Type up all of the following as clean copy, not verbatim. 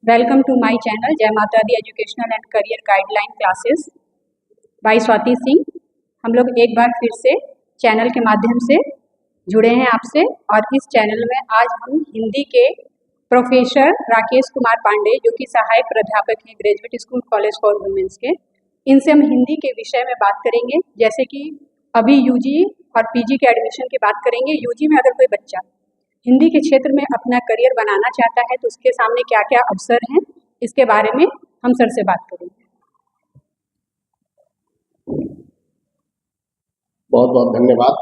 Welcome to my channel Jai Mata Di educational and career guideline classes by Swati Singh. हम लोग एक बार फिर से चैनल के माध्यम से जुड़े हैं आपसे, और इस चैनल में आज हम हिंदी के प्रोफेसर राकेश कुमार पांडे, जो कि सहायक प्राध्यापक हैं graduate school college for womens के, इनसे हम हिंदी के विषय में बात करेंगे। जैसे कि अभी यूजी और पीजी के एडमिशन की बात करेंगे। यूजी में अगर कोई बच्चा हिंदी के क्षेत्र में अपना करियर बनाना चाहता है तो उसके सामने क्या क्या अवसर हैं, इसके बारे में हम सर से बात करेंगे। बहुत बहुत धन्यवाद।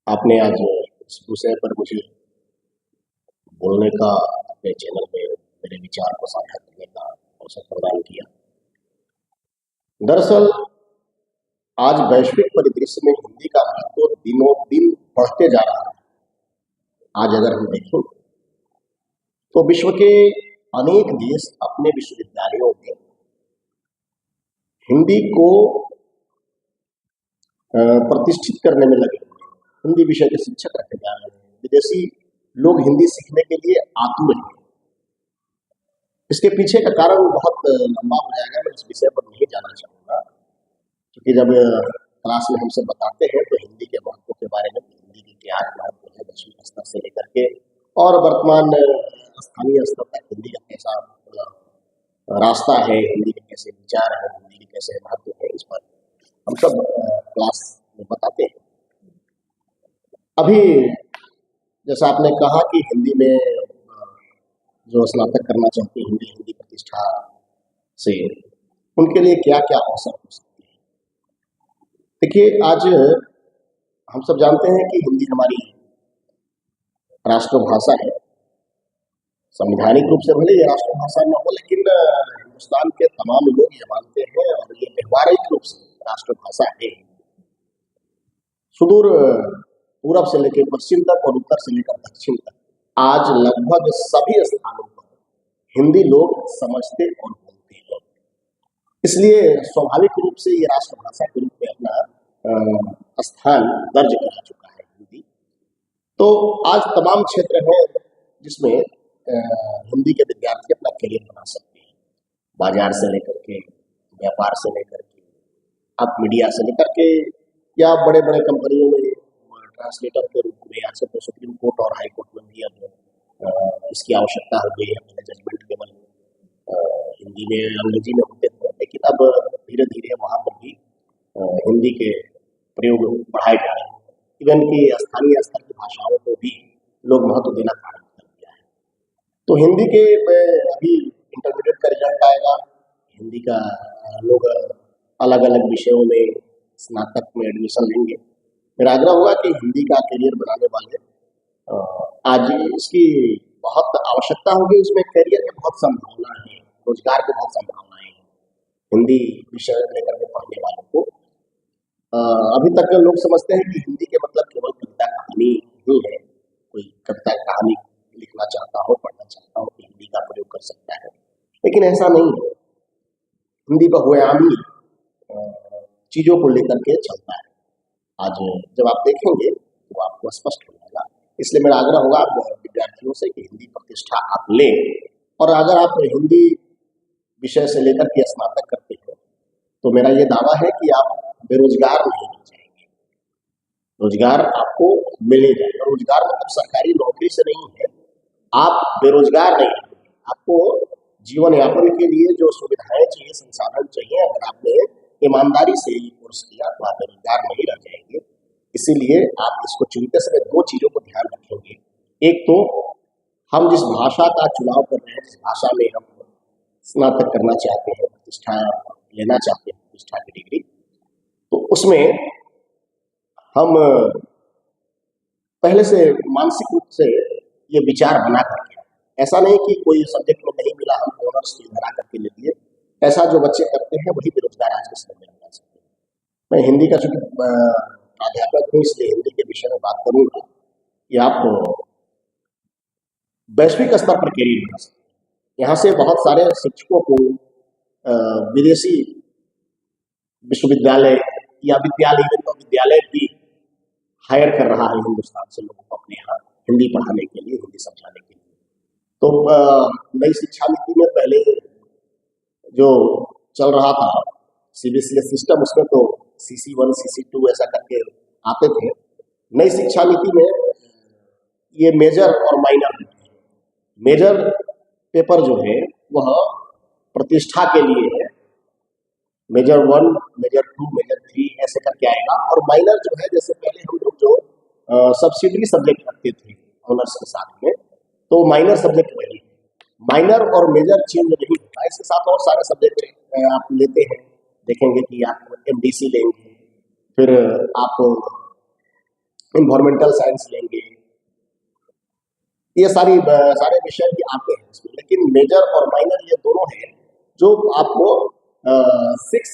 आपने आज इस विषय पर मुझे बोलने का, अपने चैनल में मेरे विचार को साझा करने का अवसर प्रदान किया। दरअसल आज वैश्विक परिदृश्य में हिंदी का महत्व दिनों दिन बढ़ते जा रहा है। आज अगर हम देखें तो विश्व के अनेक देश अपने विश्वविद्यालयों में हिंदी को प्रतिष्ठित करने में लगे हुए हैं। हिंदी विषय के शिक्षक रखे जा रहे हैं। विदेशी लोग हिंदी सीखने के लिए आतुर हैं। इसके पीछे का कारण बहुत लंबा हो जाएगा, मैं इस विषय पर नहीं जाना चाहूँगा, क्योंकि जब क्लास में हमसे बताते हैं तो हिंदी के महत्व के बारे में, हिंदी की क्या महत्व है वैश्विक स्तर से लेकर के और वर्तमान स्थानीय स्तर तक हिंदी का कैसा रास्ता है, हिंदी के कैसे विचार है, हिंदी के कैसे महत्व है, इस पर हम सब क्लास में बताते हैं। अभी जैसा आपने कहा कि हिंदी में जो स्नातक करना चाहते हैं हिंदी प्रतिष्ठा से, उनके लिए क्या क्या अवसर हो सकते हैं। देखिए, आज हम सब जानते हैं कि हिंदी हमारी राष्ट्रभाषा है। संवैधानिक रूप से भले ये राष्ट्रभाषा न हो, लेकिन हिंदुस्तान के तमाम लोग ये मानते हैं और ये व्यवहारिक रूप से राष्ट्रभाषा है। सुदूर पूरब से लेकर पश्चिम तक और उत्तर से लेकर दक्षिण तक आज लगभग सभी स्थानों पर हिंदी लोग समझते और बोलते हैं। इसलिए स्वाभाविक रूप से ये राष्ट्रभाषा के रूप में अपना स्थान दर्ज करा चुका है हिंदी। तो आज तमाम क्षेत्र हैं जिसमें हिंदी के विद्यार्थी अपना करियर बना सकते हैं। बाजार से लेकर के, व्यापार से लेकर के, अब मीडिया से लेकर के, या बड़े बड़े कंपनियों में ट्रांसलेटर के रूप में, आज तो सुप्रीम कोर्ट और हाई कोर्ट में भी अब इसकी आवश्यकता हो गई है। पहले जजमेंट केवल हिंदी में, अंग्रेजी में होते थे, लेकिन अब धीरे धीरे वहाँ पर भी हिंदी के प्रयोग बढ़ाए जा रहे हैं। इवन कि स्थानीय स्तर की भाषाओं को भी लोग महत्व देना प्रारंभ कर दिया है। तो हिंदी के अभी इंटरमीडिएट का रिजल्ट आएगा, हिंदी का लोग अलग अलग विषयों में स्नातक में एडमिशन लेंगे। मेरा आग्रह होगा कि हिंदी का करियर बनाने वाले आज इसकी बहुत आवश्यकता होगी। इसमें करियर की बहुत संभावना है, रोजगार की बहुत संभावनाएं हैं हिंदी विषय लेकर के पढ़ने वालों को। अभी तक लोग समझते हैं कि हिंदी के मतलब केवल कविता कहानी ही है। कोई कविता कहानी लिखना चाहता हो, पढ़ना चाहता हो, तो हिंदी का प्रयोग कर सकता है, लेकिन ऐसा नहीं है। हिंदी बहुआयामी चीज़ों को लेकर के चलता है। आज जब आप देखेंगे तो आपको स्पष्ट हो जाएगा। इसलिए मेरा आग्रह होगा विद्यार्थियों से कि हिंदी प्रतिष्ठा आप लें, और अगर आप हिंदी विषय से लेकर के स्नातक करते हैं तो मेरा ये दावा है कि आप बेरोजगार नहीं रह जाएंगे। रोजगार आपको मिल जाएगा। रोजगार मतलब सरकारी नौकरी से नहीं है, आप बेरोजगार नहीं रहेंगे। आपको जीवन यापन के लिए जो सुविधाएं चाहिए, संसाधन चाहिए, अगर आपने ईमानदारी से ये कोर्स किया तो आप बेरोजगार नहीं रह जाएंगे। इसीलिए आप इसको चुनते समय दो चीज़ों को ध्यान रखेंगे। एक तो हम जिस भाषा का चुनाव कर रहे हैं, जिस भाषा में हम स्नातक करना चाहते हैं, प्रतिष्ठा लेना चाहते हैं, प्रतिष्ठा की डिग्री, तो उसमें हम पहले से मानसिक रूप से ये विचार बना करके, ऐसा नहीं कि कोई सब्जेक्ट में नहीं मिला हम ऑनर्स धरा करके ले लिए। ऐसा जो बच्चे करते हैं वही बेरोजगार आज के समय में बना सकते हैं। मैं हिंदी का चूंकि प्राध्यापक हूँ, इसलिए हिंदी के विषय में बात करूँगा कि आप वैश्विक स्तर पर करियर बना सकते हैं। यहाँ से बहुत सारे शिक्षकों को विदेशी विश्वविद्यालय या विद्यालय भी हायर कर रहा है हिंदुस्तान से लोगों को अपने यहाँ हिंदी पढ़ाने के लिए, हिंदी समझाने के लिए। तो नई शिक्षा नीति में पहले जो चल रहा था सीबीएसई सिस्टम, उसमें तो CC1 CC2 ऐसा करके आते थे। नई शिक्षा नीति में ये मेजर और माइनर, मेजर पेपर जो है वह प्रतिष्ठा के लिए है, मेजर 1, मेजर 2, मेजर 3 ऐसे करके आएगा। और माइनर जो है, जैसे पहले हम लोग जो सब्सिडरी सब्जेक्ट रखते थे ऑनर्स के साथ में, तो माइनर सब्जेक्ट वही है। माइनर और मेजर चेंज नहीं होता, इसके साथ और सारे सब्जेक्ट आप लेते हैं, देखेंगे कि आप MDC लेंगे, फिर आप इन्वायरमेंटल साइंस लेंगे, ये सारे विषय भी आते हैं इसमें। लेकिन मेजर और माइनर ये दोनों हैं जो आपको 6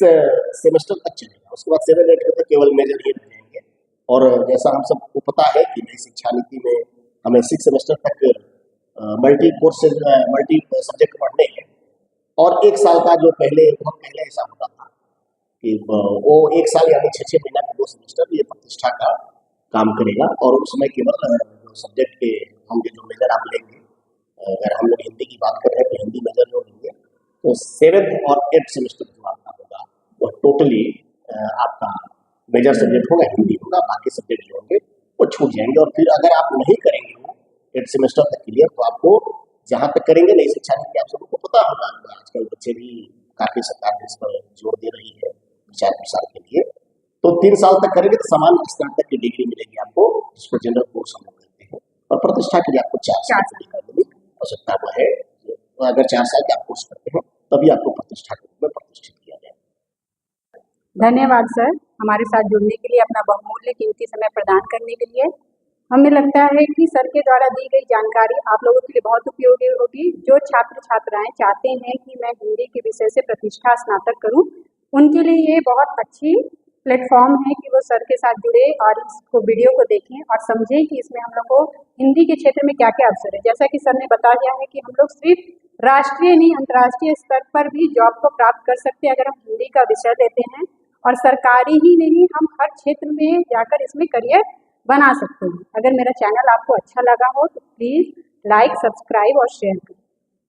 सेमेस्टर तक चलेगा। उसके बाद 7, 8 में तो केवल मेजर ही रहेंगे। और जैसा हम सबको पता है कि नई शिक्षा नीति में हमें 6 सेमेस्टर तक मल्टी सब्जेक्ट पढ़ने हैं। और 1 साल का जो बहुत पहले ऐसा होता था कि वो 1 साल यानी 6-6 महीना के 2 सेमेस्टर ये प्रतिष्ठा का काम करेगा। और उसमें केवल जो सब्जेक्ट के होंगे, जो मेजर आप लेंगे, अगर हम लोग हिंदी की बात कर रहे हैं तो हिंदी मेजर जो लेंगे, तो 7th और 8th सेमेस्टर जो आपका होगा वो टोटली आपका मेजर सब्जेक्ट होगा, हिंदी होगा। बाकी सब्जेक्ट जो होंगे वो छूट जाएंगे। और फिर अगर आप नहीं करेंगे वो 8th सेमेस्टर तक क्लियर, तो आपको जहाँ तक करेंगे नई शिक्षा नीति, आप सबको पता होगा, आजकल बच्चे भी काफ़ी सरकार इस पर जोर दे रही है प्रचार प्रसार के लिए। तो 3 साल तक करेंगे तो सामान्य स्नातक की डिग्री मिलेगी आपको, जिसको जनरल कोर्स हम लोग कहते हैं। और प्रतिष्ठा के लिए आपको 4 साल की डिग्री की आवश्यकता है। तो अगर 4 साल का आप कोर्स करते हैं तभी आपको प्रतिष्ठा के रूप में प्रतिष्ठित किया जाए। धन्यवाद सर, हमारे साथ जुड़ने के लिए, अपना बहुमूल्य कीमती समय प्रदान करने के लिए। हमें लगता है कि सर के द्वारा दी गई जानकारी आप लोगों के लिए बहुत उपयोगी होगी। जो छात्र छात्राएं चाहते हैं कि मैं हिंदी के विषय से प्रतिष्ठा स्नातक करूं, उनके लिए ये बहुत अच्छी प्लेटफॉर्म है कि वो सर के साथ जुड़े और इसको वीडियो को देखें और समझें कि इसमें हम लोग को हिंदी के क्षेत्र में क्या क्या अवसर है। जैसा कि सर ने बता दिया है कि हम लोग सिर्फ राष्ट्रीय नहीं, अंतर्राष्ट्रीय स्तर पर भी जॉब को प्राप्त कर सकते हैं अगर हम हिंदी का विषय लेते हैं। और सरकारी ही नहीं, हम हर क्षेत्र में जाकर इसमें करियर बना सकते हैं। अगर मेरा चैनल आपको अच्छा लगा हो तो प्लीज़ लाइक, सब्सक्राइब और शेयर करें।